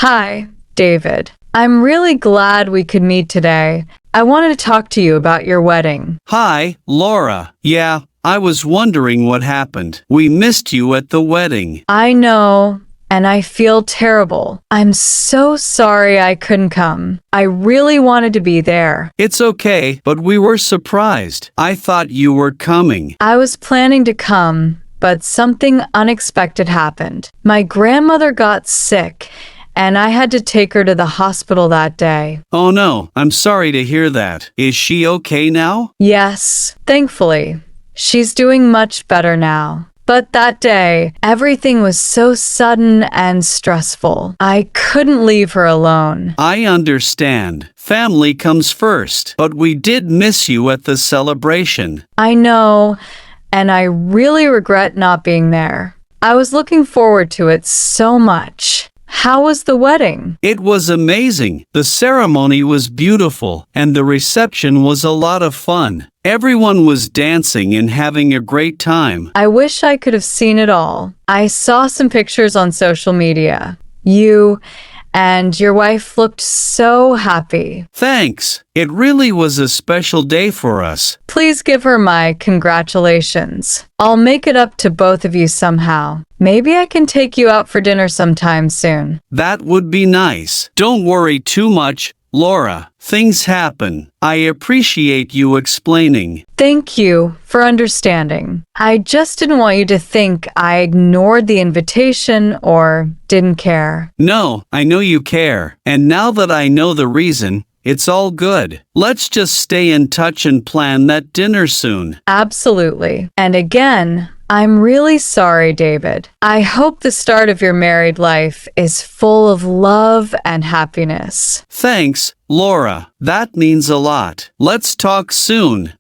Hi, David. I'm really glad we could meet today. I wanted to talk to you about your wedding. Hi, Laura. Yeah, I was wondering what happened. We missed you at the wedding. I know, and I feel terrible. I'm so sorry I couldn't come. I really wanted to be there. It's okay, but we were surprised. I thought you were coming. I was planning to come, but something unexpected happened. My grandmother got sick, and I had to take her to the hospital that day. Oh no, I'm sorry to hear that. Is she okay now? Yes, thankfully. She's doing much better now. But that day, everything was so sudden and stressful. I couldn't leave her alone. I understand. Family comes first, but we did miss you at the celebration. I know, and I really regret not being there. I was looking forward to it so much. How was the wedding? It was amazing. The ceremony was beautiful, and the reception was a lot of fun. Everyone was dancing and having a great time. I wish I could have seen it all. I saw some pictures on social media. You and your wife looked so happy. Thanks. It really was a special day for us. Please give her my congratulations. I'll make it up to both of you somehow. Maybe I can take you out for dinner sometime soon. That would be nice. Don't worry too much, Laura. Things happen. I appreciate you explaining. Thank you for understanding. I just didn't want you to think I ignored the invitation or didn't care. No, I know you care. And now that I know the reason, it's all good. Let's just stay in touch and plan that dinner soon. Absolutely. And again, I'm really sorry, David. I hope the start of your married life is full of love and happiness. Thanks, Laura. That means a lot. Let's talk soon.